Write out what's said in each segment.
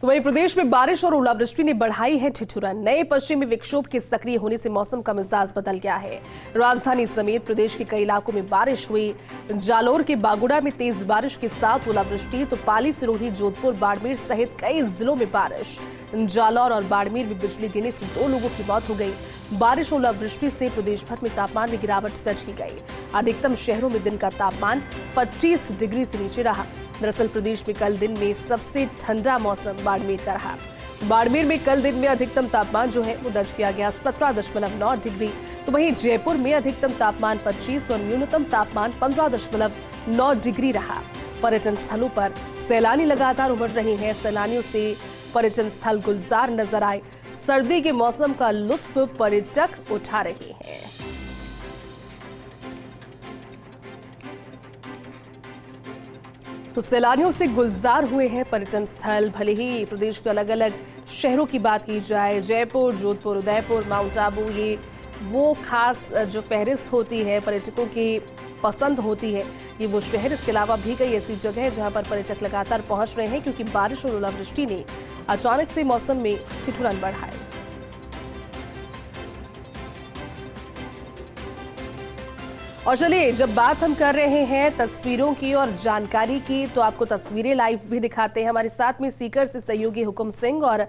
तो वहीं प्रदेश में बारिश और ओलावृष्टि ने बढ़ाई है ठिठुरन। नए पश्चिमी विक्षोभ के सक्रिय होने से मौसम का मिजाज बदल गया है। राजधानी समेत प्रदेश के कई इलाकों में बारिश हुई। जालोर के बागुड़ा में तेज बारिश के साथ ओलावृष्टि, तो पाली, सिरोही, जोधपुर, बाड़मेर सहित कई जिलों में बारिश। जालौर और बाड़मेर में बिजली गिरने से 2 लोगों की मौत हो गई। बारिश और ओलावृष्टि से प्रदेश भर में तापमान में गिरावट दर्ज की गई। अधिकतम शहरों में दिन का तापमान 25 डिग्री से नीचे रहा। दरअसल प्रदेश में कल दिन में सबसे ठंडा मौसम बाड़मेर का रहा। बाड़मेर में कल दिन में अधिकतम तापमान जो है वो दर्ज किया गया 17.9 डिग्री। तो वहीं जयपुर में अधिकतम तापमान 25 और न्यूनतम तापमान 15.9 डिग्री रहा। पर्यटन स्थलों पर सैलानी लगातार उमड़ रहे हैं। सैलानियों से पर्यटन स्थल गुलजार नजर आए। सर्दी के मौसम का लुत्फ पर्यटक उठा रहे हैं। तो सैलानियों से गुलजार हुए हैं पर्यटन स्थल। भले ही प्रदेश के अलग अलग शहरों की बात की जाए, जयपुर, जोधपुर, उदयपुर, माउंट आबू, ये वो खास जो फहरिस्त होती है पर्यटकों की पसंद होती है, ये वो शहर। इसके अलावा भी कई ऐसी जगह है जहां पर पर्यटक लगातार पहुंच रहे हैं, क्योंकि बारिश और ओलावृष्टि ने अचानक से मौसम में ठिठुरन बढ़ाई। और चलिए, जब बात हम कर रहे हैं तस्वीरों की और जानकारी की, तो आपको तस्वीरें लाइव भी दिखाते हैं। हमारे साथ में सीकर से सहयोगी हुकुम सिंह और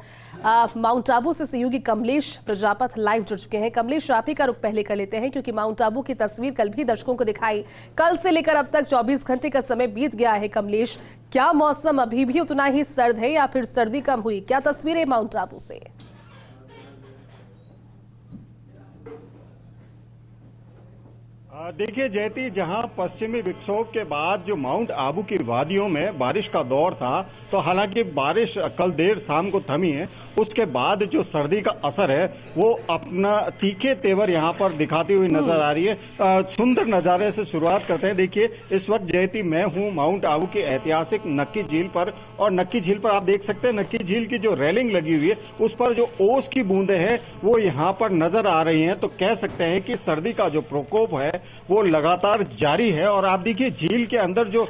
माउंट आबू से सहयोगी कमलेश प्रजापत लाइव जुड़ चुके हैं। कमलेश, आप ही का रुख पहले कर लेते हैं, क्योंकि माउंट आबू की तस्वीर कल भी दर्शकों को दिखाई। कल से लेकर अब तक 24 घंटे का समय बीत गया है। कमलेश, क्या मौसम अभी भी उतना ही सर्द है या फिर सर्दी कम हुई? क्या तस्वीरें माउंट आबू से? देखिए जयती, जहां पश्चिमी विक्षोभ के बाद जो माउंट आबू की वादियों में बारिश का दौर था, तो हालांकि बारिश कल देर शाम को थमी है। उसके बाद जो सर्दी का असर है वो अपना तीखे तेवर यहां पर दिखाती हुई नजर आ रही है। सुंदर नजारे से शुरुआत करते हैं। देखिए, इस वक्त जयती मैं हूं माउंट आबू की ऐतिहासिक नक्की झील पर, और नक्की झील पर आप देख सकते हैं नक्की झील की जो रेलिंग लगी हुई है उस पर जो ओस की बूंदे हैं वो यहाँ पर नजर आ रही हैं। तो कह सकते हैं कि सर्दी का जो प्रकोप है वो लगातार जारी है। और आप देखिए, झील के अंदर जो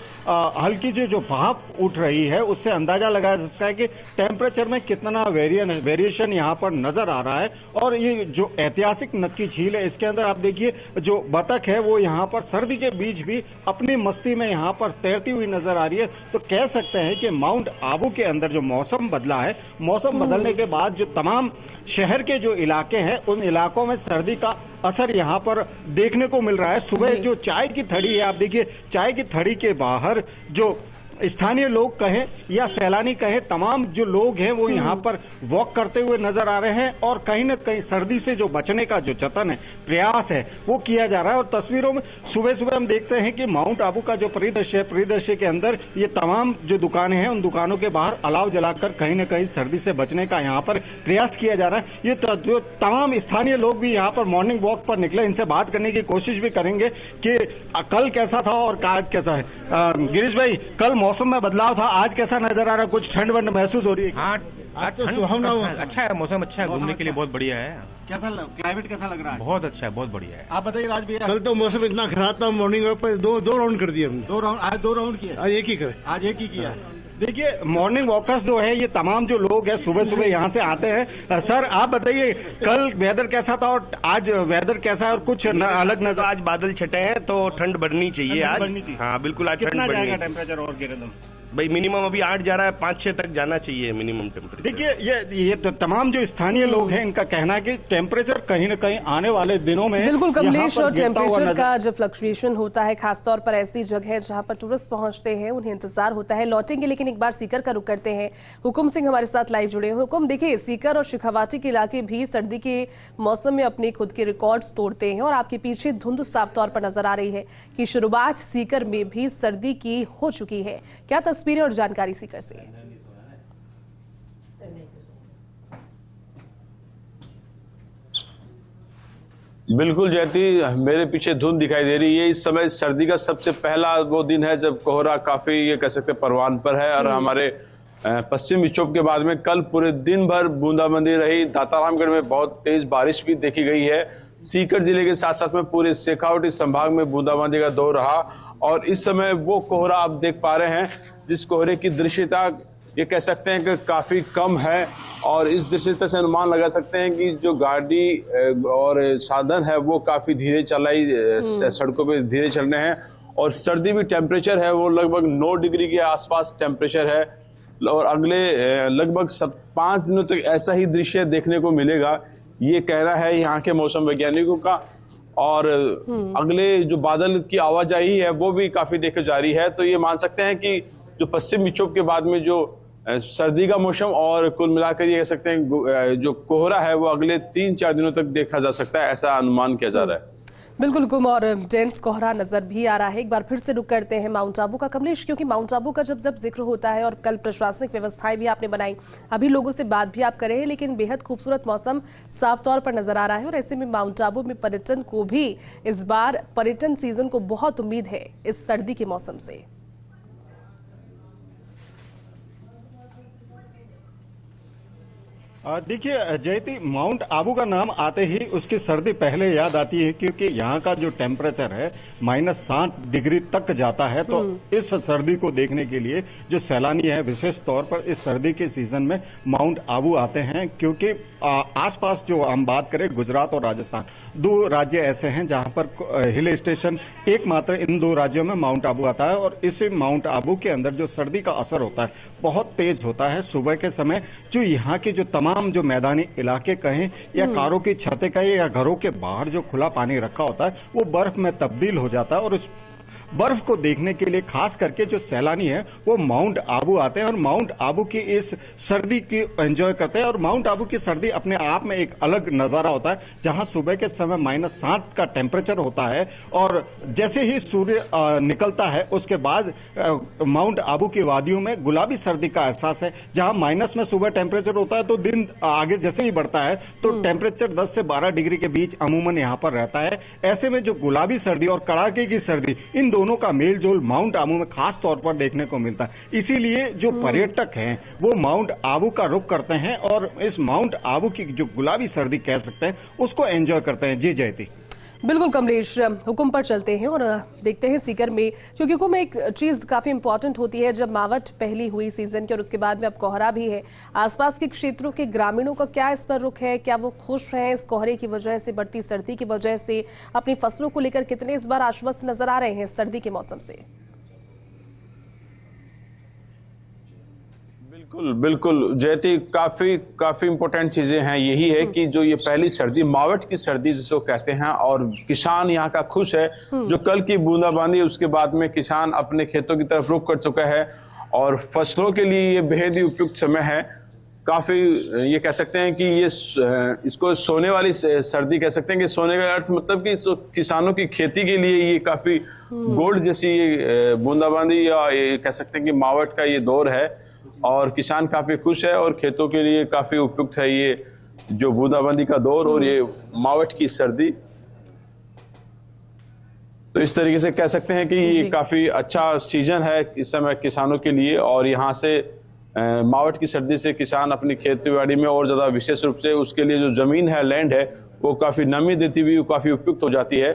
हल्की जो भाप उठ रही है उससे अंदाजा लगाया जा सकता है कि टेम्परेचर में कितना वेरिएशन यहाँ पर नजर आ रहा है। और ये जो ऐतिहासिक नक्की झील है, इसके अंदर आप देखिए जो बतख है वो यहाँ पर सर्दी के बीच भी अपनी मस्ती में यहाँ पर तैरती हुई नजर आ रही है। तो कह सकते हैं कि माउंट आबू के अंदर जो मौसम बदला है, मौसम बदलने के बाद जो तमाम शहर के जो इलाके हैं उन इलाकों में सर्दी का असर यहाँ पर देखने को मिल रहा है। सुबह जो चाय की थड़ी है, आप देखिए चाय की थड़ी के बाहर जो स्थानीय लोग कहें या सैलानी कहें, तमाम जो लोग हैं वो यहाँ पर वॉक करते हुए नजर आ रहे हैं। और कहीं न कहीं सर्दी से जो बचने का जो जतन है, प्रयास है, वो किया जा रहा है। और तस्वीरों में सुबह सुबह हम देखते हैं कि माउंट आबू का जो परिदृश्य है, परिदृश्य के अंदर ये तमाम जो दुकानें हैं उन दुकानों के बाहर अलाव जलाकर कहीं न कहीं सर्दी से बचने का यहाँ पर प्रयास किया जा रहा है। ये जो तमाम स्थानीय लोग भी यहाँ पर मॉर्निंग वॉक पर निकले, इनसे बात करने की कोशिश भी करेंगे कि कल कैसा था और आज कैसा है। गिरीश भाई, कल मौसम में बदलाव था, आज कैसा नजर आ रहा है? कुछ ठंड वंड महसूस हो रही है? हाँ, आज तो सुहावना अच्छा है, मौसम अच्छा है, घूमने के लिए बहुत बढ़िया है। कैसा क्लाइमेट कैसा लग रहा है? बहुत अच्छा है, बहुत बढ़िया है। आप बताइए राज भैया। कल तो मौसम इतना खराब था, मॉर्निंग वॉक पर दो राउंड कर दिए हमने। 2 राउंड? आज 2 राउंड किया? आज एक ही करे। आज एक ही किया। देखिए, मॉर्निंग वॉकर्स जो है ये तमाम जो लोग हैं सुबह सुबह यहाँ से आते हैं। सर आप बताइए, कल वेदर कैसा था और आज वेदर कैसा है? और कुछ अलग नजर? आज बादल छटे हैं तो ठंड बढ़नी चाहिए आज। हाँ बिल्कुल, आज ठंड बढ़नी चाहिए। टेम्परेचर और गिरे भाई मिनिमम अभी 8 जा रहा है, 5-6 तक जाना चाहिए मिनिमम टेम्परेचर। देखिए ये तो तमाम जो स्थानीय लोग हैं इनका कहना है कि टेम्परेचर कहीं न कहीं आने वाले दिनों में बिल्कुल कमलेश, और टेम्परेचर का जब फ्लक्चुएशन होता है खासतौर पर ऐसी जगह जहां पर टूरिस्ट पहुंचते हैं, उन्हें इंतजार होता है लौटेंगे। लेकिन एक बार सीकर का रुख करते हैं। हुकुम सिंह हमारे साथ लाइव जुड़े हैं। हुकुम, देखिए सीकर और शेखावाटी के इलाके भी सर्दी के मौसम में अपने खुद के रिकॉर्ड्स तोड़ते हैं, और आपके पीछे धुंध साफ तौर पर नजर आ रही है कि शुरुआत सीकर में भी सर्दी की हो चुकी है। क्या तस्वीरें और जानकारी सीकर से? बिल्कुल जयती, मेरे पीछे धुंध दिखाई दे रही है। इस समय सर्दी का सबसे पहला वो दिन है जब कोहरा काफी ये कह सकते परवान पर है। और हमारे पश्चिम विक्षोभ के बाद में कल पूरे दिन भर बूंदाबांदी रही। दातारामगढ़ में बहुत तेज बारिश भी देखी गई है। सीकर जिले के साथ साथ में पूरे शेखावाटी संभाग में बूंदाबांदी का दौर रहा। और इस समय वो कोहरा आप देख पा रहे हैं जिस कोहरे की दृश्यता ये कह सकते हैं कि काफी कम है और इस दृष्टि से अनुमान लगा सकते हैं कि जो गाड़ी और साधन है वो काफी धीरे चलाई सड़कों पे धीरे चल रहे हैं और सर्दी भी टेम्परेचर है वो लगभग 9 डिग्री के आसपास टेम्परेचर है और अगले लगभग 5 दिनों तक ऐसा ही दृश्य देखने को मिलेगा, ये कहना है यहाँ के मौसम वैज्ञानिकों का। और अगले जो बादल की आवाजाही है वो भी काफी देखे जारी है, तो ये मान सकते हैं कि जो पश्चिम विक्षोभ के बाद में जो सर्दी का मौसम और कुल मिलाकर ये कह सकते हैं जो कोहरा है वो अगले 3-4 दिनों तक देखा जा सकता है, ऐसा अनुमान किया जा रहा है। बिल्कुल गुम और डेंस कोहरा नजर भी आ रहा है। एक बार फिर से रुक करते हैं माउंट आबू का कमलेश, क्योंकि माउंट आबू का जब जिक्र होता है और कल प्रशासनिक व्यवस्थाएं भी आपने बनाई, अभी लोगों से बात भी आप कर रहे हैं, लेकिन बेहद खूबसूरत मौसम साफ तौर पर नजर आ रहा है और ऐसे में माउंट आबू में पर्यटन को भी इस बार पर्यटन सीजन को बहुत उम्मीद है इस सर्दी के मौसम से। देखिए जयती, माउंट आबू का नाम आते ही उसकी सर्दी पहले याद आती है, क्योंकि यहाँ का जो टेम्परेचर है -7 डिग्री तक जाता है। तो इस सर्दी को देखने के लिए जो सैलानी है विशेष तौर पर इस सर्दी के सीजन में माउंट आबू आते हैं, क्योंकि आसपास जो हम बात करें गुजरात और राजस्थान, 2 राज्य ऐसे हैं जहां पर हिल स्टेशन एकमात्र इन 2 राज्यों में माउंट आबू आता है। और इस माउंट आबू के अंदर जो सर्दी का असर होता है बहुत तेज होता है। सुबह के समय जो यहाँ के जो तमाम जो मैदानी इलाके कहें या कारों की छतें कहें या घरों के बाहर जो खुला पानी रखा होता है वो बर्फ में तब्दील हो जाता है और उस बर्फ को देखने के लिए खास करके जो सैलानी है वो माउंट आबू आते हैं और माउंट आबू की इस सर्दी की एंजॉय करते हैं। और माउंट आबू की सर्दी अपने आप में एक अलग नजारा होता है, जहां सुबह के समय -7 का टेम्परेचर होता है और जैसे ही सूर्य निकलता है उसके बाद माउंट आबू की वादियों में गुलाबी सर्दी का एहसास है। जहां माइनस में सुबह टेम्परेचर होता है तो दिन आगे जैसे ही बढ़ता है तो टेम्परेचर 10 से 12 डिग्री के बीच अमूमन यहां पर रहता है। ऐसे में जो गुलाबी सर्दी और कड़ाके की सर्दी, इन दोनों का मेल जोल माउंट आबू में खास तौर पर देखने को मिलता है। इसीलिए जो पर्यटक हैं वो माउंट आबू का रुख करते हैं और इस माउंट आबू की जो गुलाबी सर्दी कह सकते हैं उसको एंजॉय करते हैं। जी जयती। बिल्कुल कमलेश, हुकुम पर चलते हैं और देखते हैं सीकर में, क्योंकि हुकुम में एक चीज़ काफ़ी इंपॉर्टेंट होती है। जब मावट पहली हुई सीजन की और उसके बाद में अब कोहरा भी है, आसपास के क्षेत्रों के ग्रामीणों का क्या इस पर रुख है? क्या वो खुश हैं इस कोहरे की वजह से, बढ़ती सर्दी की वजह से? अपनी फसलों को लेकर कितने इस बार आश्वस्त नजर आ रहे हैं सर्दी के मौसम से? बिल्कुल बिल्कुल जयती, काफी इंपॉर्टेंट चीजें हैं। यही है कि जो ये पहली सर्दी, मावट की सर्दी जिसको कहते हैं, और किसान यहाँ का खुश है। जो कल की बूंदाबांदी उसके बाद में किसान अपने खेतों की तरफ रुख कर चुका है और फसलों के लिए ये बेहद ही उपयुक्त समय है। काफी ये कह सकते हैं कि ये इसको सोने वाली सर्दी कह सकते हैं कि सोने का अर्थ मतलब कि किसानों की खेती के लिए ये काफी गोल्ड जैसी ये बूंदाबांदी या ये कह सकते हैं कि मावट का ये दौर है और किसान काफी खुश है और खेतों के लिए काफी उपयुक्त है ये जो बूंदाबांदी का दौर और ये मावट की सर्दी। तो इस तरीके से कह सकते हैं कि ये काफी अच्छा सीजन है इस समय किसानों के लिए और यहाँ से मावट की सर्दी से किसान अपनी खेती बाड़ी में और ज्यादा विशेष रूप से उसके लिए जो जमीन है, लैंड है, वो काफी नमी देती हुई काफी उपयुक्त हो जाती है।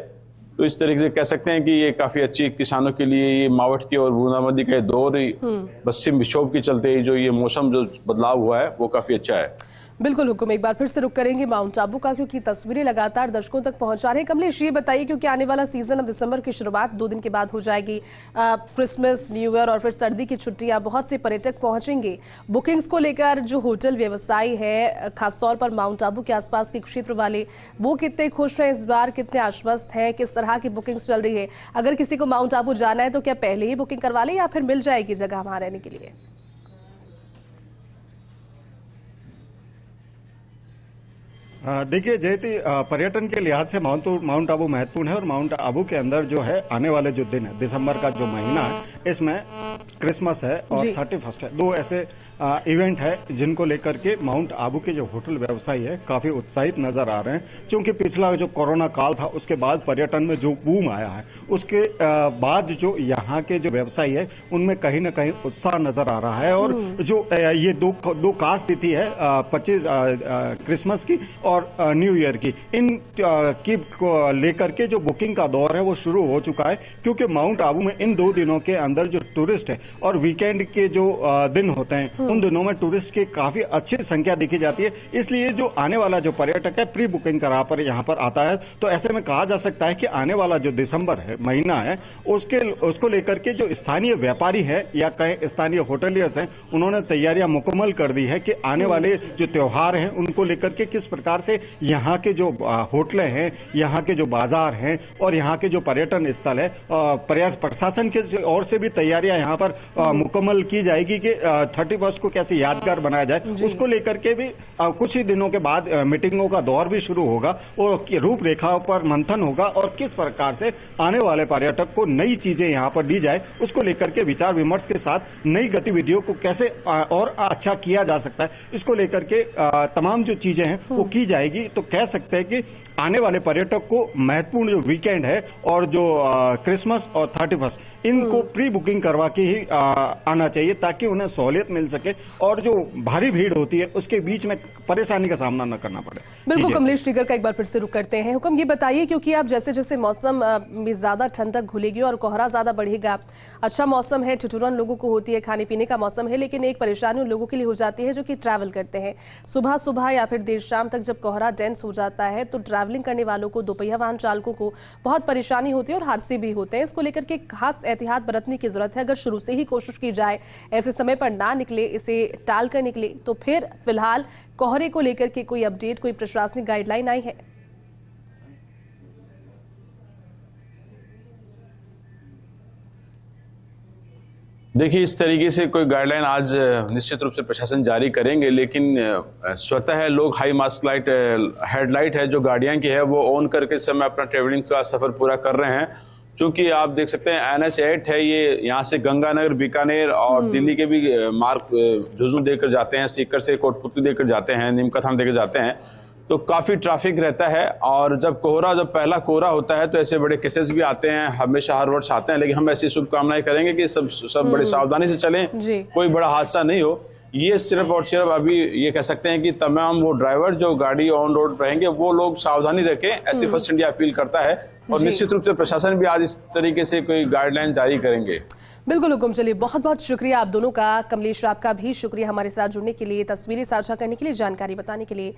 तो इस तरीके से कह सकते हैं कि ये काफी अच्छी किसानों के लिए ये मावट की और बूंदाबांदी का दौर पश्चिम विक्षोभ के चलते जो ये मौसम जो बदलाव हुआ है वो काफी अच्छा है। बिल्कुल हुकुम, एक बार फिर से रुक करेंगे माउंट आबू का, क्योंकि तस्वीरें लगातार दर्शकों तक पहुंचा रहे हैं। कमलेश ये बताइए, क्योंकि आने वाला सीजन अब दिसंबर की शुरुआत 2 दिन के बाद हो जाएगी, क्रिसमस, न्यू ईयर और फिर सर्दी की छुट्टियां, बहुत से पर्यटक पहुंचेंगे। बुकिंग्स को लेकर जो होटल व्यवसायी है खासतौर पर माउंट आबू के आसपास के क्षेत्र वाले, वो कितने खुश हैं इस बार, कितने आश्वस्त हैं, किस तरह की बुकिंग्स चल रही है? अगर किसी को माउंट आबू जाना है तो क्या पहले ही बुकिंग करवा ले या फिर मिल जाएगी जगह वहां रहने के लिए? देखिए जयती, पर्यटन के लिहाज से माउंट आबू महत्वपूर्ण है और माउंट आबू के अंदर जो है आने वाले जो दिन है, दिसंबर का जो महीना है, इसमें क्रिसमस है और 31 है, 2 ऐसे इवेंट है जिनको लेकर के माउंट आबू के जो होटल व्यवसायी है काफी उत्साहित नजर आ रहे हैं। क्योंकि पिछला जो कोरोना काल था उसके बाद पर्यटन में जो बूम आया है उसके बाद जो यहाँ के जो व्यवसायी है उनमें कहीं ना कहीं उत्साह नजर आ रहा है। और जो ये दो खास तिथि है 25 क्रिसमस की और न्यू ईयर की, इन की लेकर के जो बुकिंग का दौर है वो शुरू हो चुका है। क्योंकि माउंट आबू में इन 2 दिनों के अंदर जो टूरिस्ट है और वीकेंड के जो दिन होते हैं उन दिनों में टूरिस्ट की काफी अच्छी संख्या देखी जाती है। इसलिए जो आने वाला जो पर्यटक है प्री बुकिंग करा पर यहाँ पर आता है, तो ऐसे में कहा जा सकता है कि आने वाला जो दिसंबर है महीना है उसको लेकर के जो स्थानीय व्यापारी है या कहीं स्थानीय होटलियर्स हैं, उन्होंने तैयारियां मुकम्मल कर दी है कि आने वाले जो त्योहार हैं उनको लेकर के किस प्रकार से यहाँ के जो होटलें हैं, यहाँ के जो बाजार हैं और यहाँ के जो पर्यटन स्थल है, प्रशासन के ओर से भी तैयारियां यहाँ पर मुकम्मल की जाएगी कि 31 को कैसे यादगार बनाया जाए। उसको लेकर के भी कुछ ही दिनों के बाद मीटिंगों का दौर भी शुरू होगा और रूपरेखा पर मंथन होगा और किस प्रकार से आने वाले पर्यटक को नई चीजें यहाँ पर दी जाए, उसको लेकर के विचार विमर्श के साथ नई गतिविधियों को कैसे और अच्छा किया जा सकता है, इसको लेकर के तमाम जो चीजें हैं वो की जाएगी। तो कह सकते हैं कि आने वाले पर्यटक को महत्वपूर्ण जो वीकेंड है और जो क्रिसमस और 31 इनको प्री बुकिंग करवा के ही आना चाहिए ताकि उन्हें सहूलियत मिल सके और जो भारी भीड़ होती है उसके बीच में परेशानी का सामना न करना पड़े। बिल्कुल कमलेश टिकर का एक बार फिर से रुक करते हैं। हुक्म ये बताइए, क्योंकि आप जैसे जैसे मौसम में ज्यादा ठंडक घुलेगी और कोहरा ज्यादा बढ़ेगा, अच्छा मौसम है, ठिठुरन लोगों को होती है, खाने पीने का मौसम है, लेकिन एक परेशानी उन लोगों के लिए हो जाती है जो कि ट्रैवल करते हैं। सुबह सुबह या फिर देर शाम तक जब कोहरा डेंस हो जाता है तो ट्रैवलिंग करने वालों को, दोपहिया वाहन चालकों को बहुत परेशानी होती है और हादसे भी होते हैं। इसको लेकर के खास एहतियात बरतने की जरूरत है। अगर शुरू से ही कोशिश की जाए ऐसे समय पर ना निकले, इसे टाल कर निकले, तो फिर फिलहाल कोहरे को लेकर के कोई अपडेट, कोई प्रशासनिक गाइडलाइन आई है? देखिए, इस तरीके से कोई गाइडलाइन आज निश्चित रूप से प्रशासन जारी करेंगे, लेकिन स्वतः लोग हाई मास्क लाइट हेडलाइट है जो गाड़ियां की है वो ऑन करके इस समय अपना ट्रेवलिंग का सफर पूरा कर रहे हैं। क्योंकि आप देख सकते हैं NH8 है, ये यहाँ से गंगानगर, बीकानेर और दिल्ली के भी मार्ग झुंझुनू देकर जाते हैं, सीकर से कोटपुतली देकर जाते हैं, नीमका थाना देकर जाते हैं, तो काफ़ी ट्रैफिक रहता है। और जब पहला कोहरा होता है तो ऐसे बड़े केसेस भी आते हैं, हमेशा हर वर्ष आते हैं, लेकिन हम ऐसी शुभकामनाएं करेंगे कि सब बड़ी सावधानी से चलें, कोई बड़ा हादसा नहीं हो। ये सिर्फ और सिर्फ अभी ये कह सकते हैं कि तमाम वो ड्राइवर जो गाड़ी ऑन रोड रहेंगे वो लोग सावधानी रखें, ऐसी फर्स्ट इंडिया अपील करता है। और निश्चित रूप से प्रशासन भी आज इस तरीके से कोई गाइडलाइन जारी करेंगे। बिल्कुल हुकुम, चलिए बहुत बहुत शुक्रिया आप दोनों का। कमलेश, आपका भी शुक्रिया हमारे साथ जुड़ने के लिए, तस्वीरें साझा करने के लिए, जानकारी बताने के लिए।